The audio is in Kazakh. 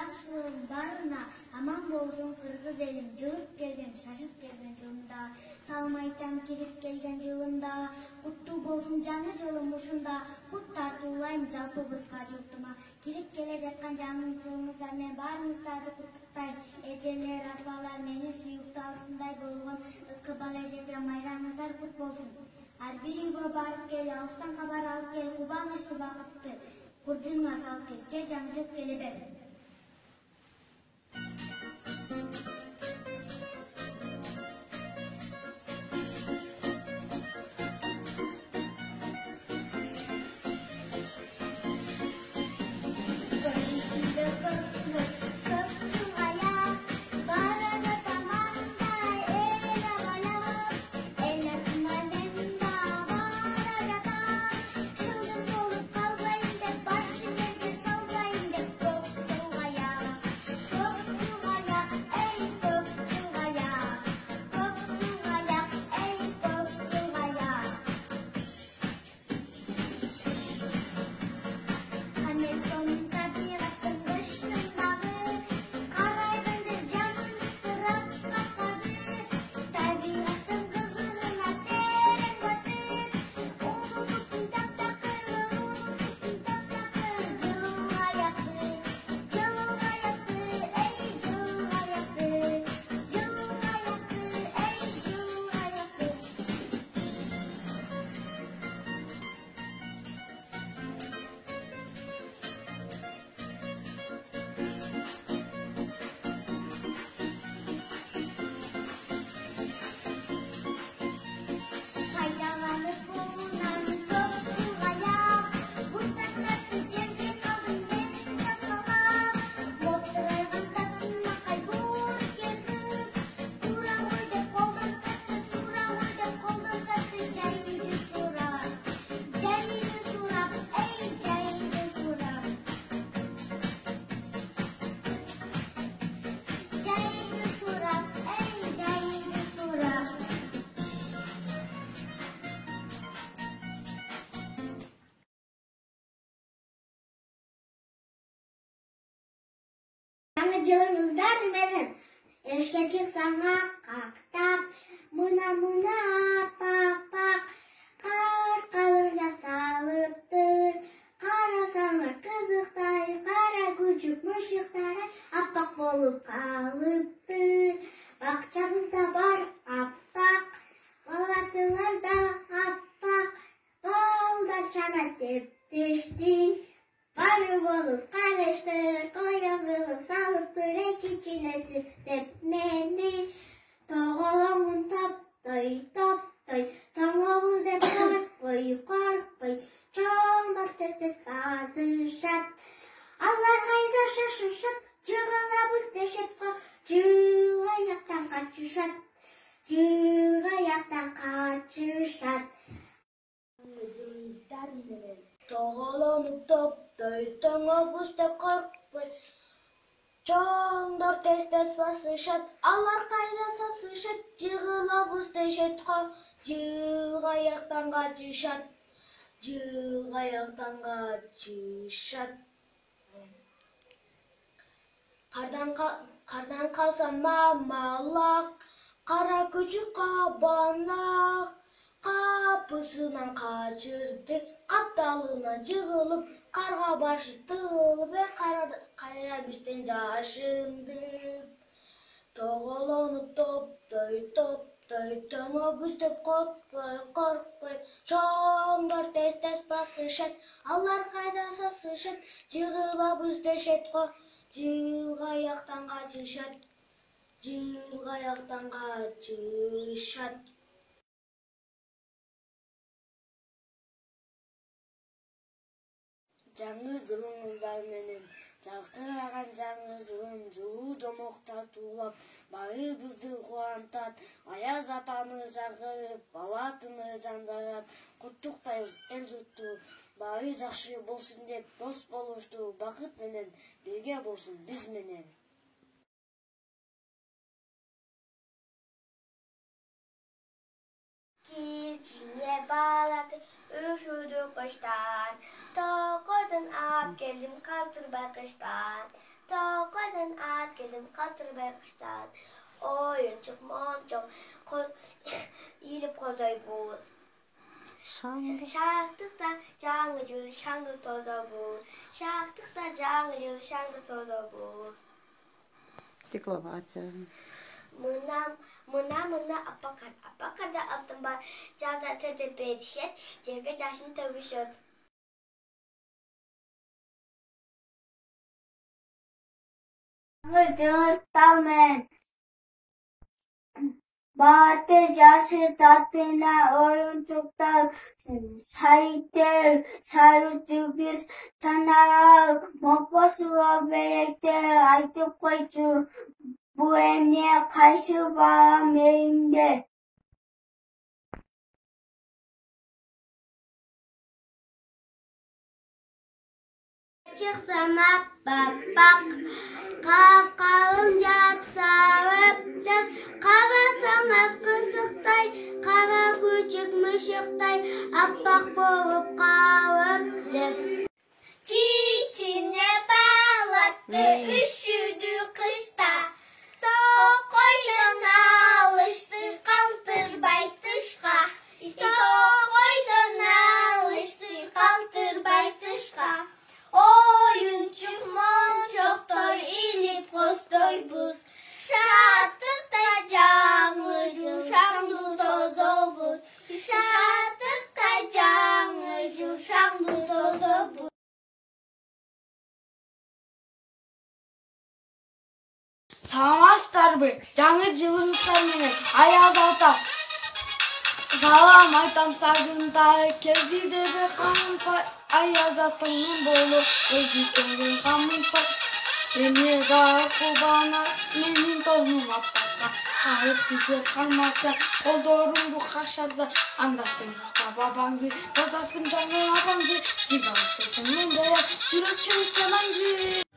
жакшылыгың барына аман болсун кыргыз элим. Жылып келген, шашып келген жылында, салым айтам кирип келген жылында, куттуу болсун жаңы жылым ушунда, кут тартуулайм жалпыбызга журтума. Кирип келе жаткан жаңы жылыңыздар менен баарыңыздарды куттуктайм. Эжелер, апалар, мени сүйүктүү алтындай болгон ыкы бала эжеге майрамыңыздар кут болсун. Ар бир үйгө барып кел, алыстан кабар алып кел, кубанычтуу бакытты куржуңа салып кел, жаңы жыл келе бер. Жаңы жылыңыздар менен эшикке чыксаңа кактап, мына апак кар калың жасалыптыр. Карасаңар кызыктай, кара күчүк мышыктар апак болуп калыптыр. Бакчабызда бар апак, балатыңар да апак, балдар чана тептешти. Бары болуп карышты, коян кылып салыптыр, эки чинеси тепмени. Тоголоңун топтой, тоңобуз деп коркпой, чоңдор тез казышат. Алар кайда шашышат, жыгылабыз дешет го, жыгаяктан качышат. Тоголонуп топтой, тоңобуз деп коркпой, чоңдор тез басышат. Алар кайда сасышат, жыгылабыз дешет го, жыгаяктан качышат. Кардан калса мамалак, кара күчүк кабанак, капысынан качырды, капталына жыгылып, карга башы тыгылып, кайра бизден жашындып. Тоголонуп топтой, тоңобуз деп коркпой, чоңдор тез басышат. Алар кайда сасышат, жыгылабыз дешет го, жыгаяктан качышат. Жаңы жылыңыздар менен жалтыраган жаңы жылым жылуу жомок татуулап, баарыбызды кубантат. Аяз атаны жагырып, балатыны жандарат. Куттуктайбыз эл журтту, баары жакшы болсун деп, дос болушту бакыт менен бирге болсун биз менен. Кичине балаты üşüdü kıştan, tokodun ap geldim kaltır bakıştan. Tokoydan at geldim katırmay kıştan. Oyuncuk moncuk yiyip koday buz. Şarktıkta canlı cılı şangı toza buz. Şarktıkta canlı cılı şangı toza buz. Декларация. Mına apakan da attım var. Canlı tete bedişet. Cenge caşını tövüşöt. Cıstalmen. Batı caşı tatına oyuncuklar sayıkte sayıcı biz sana mokbasuğa birlikte aytıp koycu bu emniye karşı var elinde. Çıksam bak kalınca sarıptım kafasına kısıktay kafa küçük mışıktay appak bolup kalıptım. Çiçine bağlattı üşüdü kışta tokoydan alıştı kaltırbay tışka tokoydan alıştı kaltırbay tışka. Oyuncuk moncuktor inip kostoy buz. Şatıkta canlıcıl şamlı tozo buz. Şatıkta canlıcıl şamlı tozo buz. Саламатсыздарбы? Жаңы жылыңыздар менен аяз ата салам айтам сагында келди дебе камынпай аяз атаң мен болуп өзү келген камынпай эне кубана менин тонум аппакка калып түшөт калмаса колдорумду кашарда анда сен бабаңды тазарттым жаңы абаңды сыйгалып келсең менде жүрөк чүрүк жанаңды.